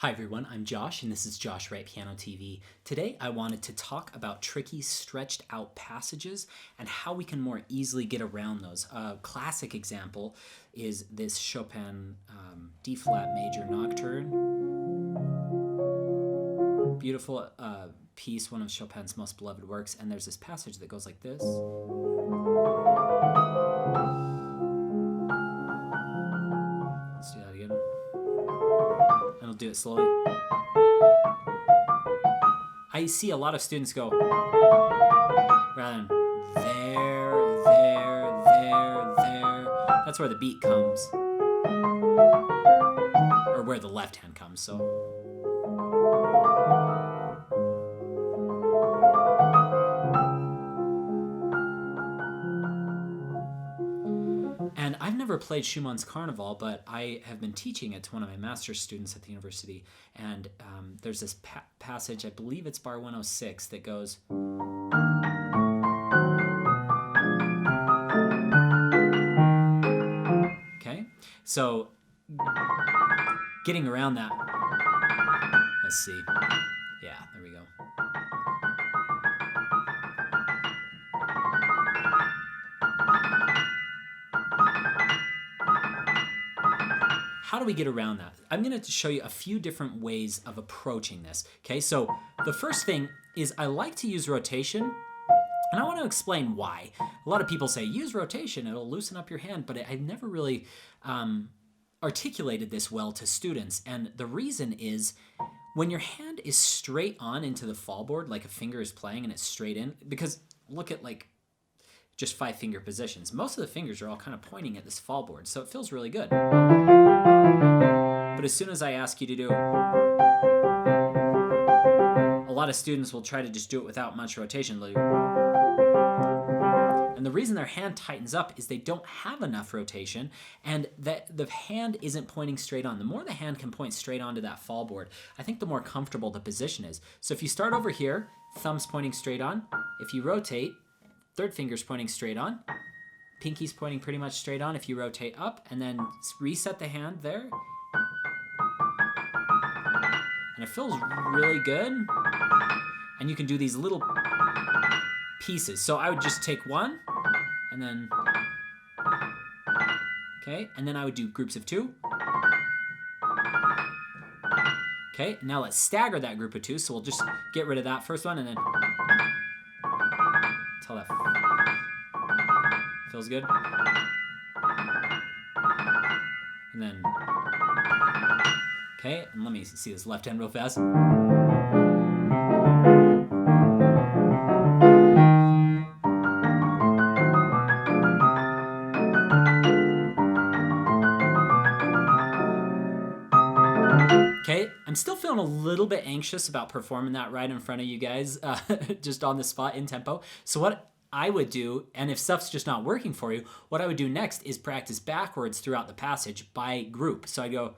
Hi everyone, I'm Josh and this is Josh Wright Piano TV. Today I wanted to talk about tricky stretched out passages and how we can more easily get around those. A classic example is this Chopin D-flat major nocturne. Beautiful piece, one of Chopin's most beloved works, and there's this passage that goes like this. Let's do that again. And I'll do it slowly. I see a lot of students go rather than there. That's where the beat comes, or where the left hand comes. So. And I've never played Schumann's Carnival, but I have been teaching it to one of my master's students at the university. And there's this passage, I believe it's bar 106, that goes... Okay, so getting around that... Let's see. Yeah, there we go. How do we get around that? I'm going to show you a few different ways of approaching this. Okay, so the first thing is I like to use rotation, and I want to explain why. A lot of people say use rotation, it'll loosen up your hand, but I've never really articulated this well to students. And the reason is when your hand is straight on into the fallboard, like a finger is playing and it's straight in, because look at like just 5-finger positions. Most of the fingers are all kind of pointing at this fallboard, so it feels really good. But as soon as I ask you to do, a lot of students will try to just do it without much rotation. And the reason their hand tightens up is they don't have enough rotation, and that the hand isn't pointing straight on. The more the hand can point straight onto that fallboard, I think the more comfortable the position is. So if you start over here, thumb's pointing straight on. If you rotate, third finger's pointing straight on. Pinky's pointing pretty much straight on if you rotate up, and then reset the hand there. And it feels really good. And you can do these little pieces. So I would just take one, and then, okay, and then I would do groups of 2. Okay, now let's stagger that group of 2. So we'll just get rid of that first one, and then tell that feels good. And then, okay, and let me see this left hand real fast. Okay, I'm still feeling a little bit anxious about performing that right in front of you guys, just on the spot in tempo. So what I would do, and if stuff's just not working for you, what I would do next is practice backwards throughout the passage by group. So I go,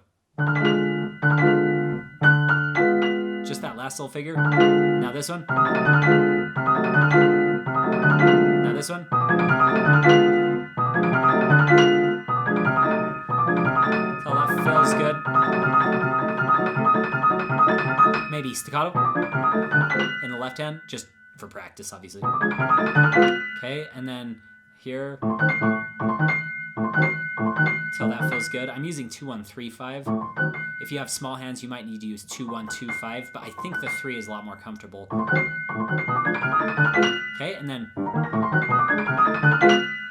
just that last little figure. Now this one. Now this one. So that feels good. Maybe staccato in the left hand, just for practice, obviously. Okay, and then here. So that feels good. I'm using 2-1-3-5. If you have small hands, you might need to use 2-1-2-5, but I think the 3 is a lot more comfortable. Okay, and then.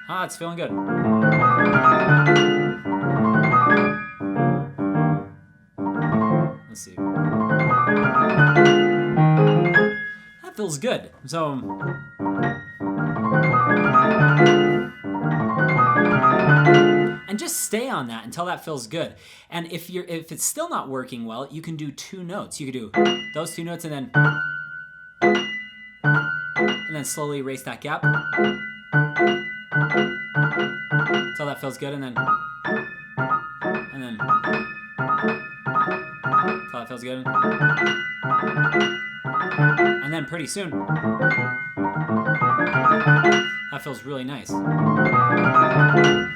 Ah, it's feeling good. Let's see. That feels good. So. And just stay on that until that feels good. And if it's still not working well, you can do 2 notes. You could do those 2 notes and then slowly erase that gap. Until that feels good, and then until that feels good. And then pretty soon, that feels really nice.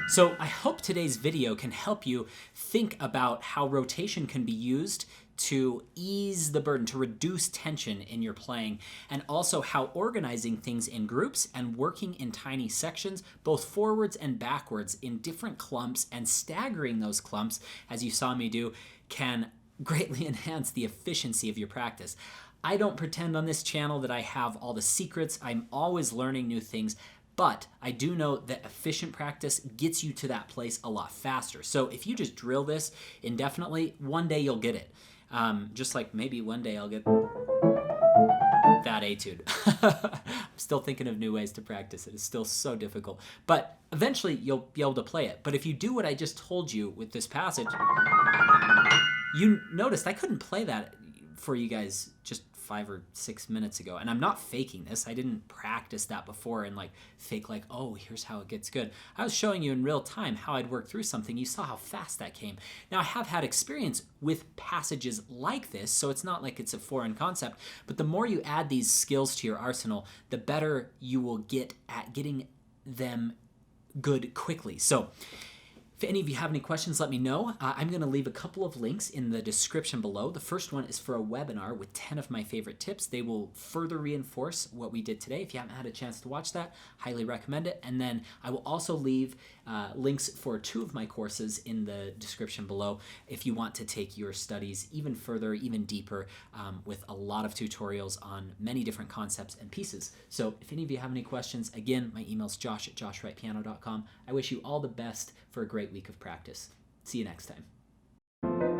So I hope today's video can help you think about how rotation can be used to ease the burden, to reduce tension in your playing, and also how organizing things in groups and working in tiny sections, both forwards and backwards in different clumps, and staggering those clumps, as you saw me do, can greatly enhance the efficiency of your practice. I don't pretend on this channel that I have all the secrets. I'm always learning new things, but I do know that efficient practice gets you to that place a lot faster. So if you just drill this indefinitely, one day you'll get it. Just like maybe one day I'll get that etude. I'm still thinking of new ways to practice it. It's still so difficult. But eventually you'll be able to play it. But if you do what I just told you with this passage, you noticed I couldn't play that for you guys just 5 or 6 minutes ago. And I'm not faking this. I didn't practice that before and like fake like, oh, here's how it gets good. I was showing you in real time how I'd work through something. You saw how fast that came. Now I have had experience with passages like this, so it's not like it's a foreign concept, but the more you add these skills to your arsenal, the better you will get at getting them good quickly. So if any of you have any questions, let me know. I'm going to leave a couple of links in the description below. The first one is for a webinar with 10 of my favorite tips. They will further reinforce what we did today. If you haven't had a chance to watch that, highly recommend it. And then I will also leave links for 2 of my courses in the description below if you want to take your studies even further, even deeper, with a lot of tutorials on many different concepts and pieces. So if any of you have any questions, again, my email is josh@joshwrightpiano.com. I wish you all the best for a great week of practice. See you next time.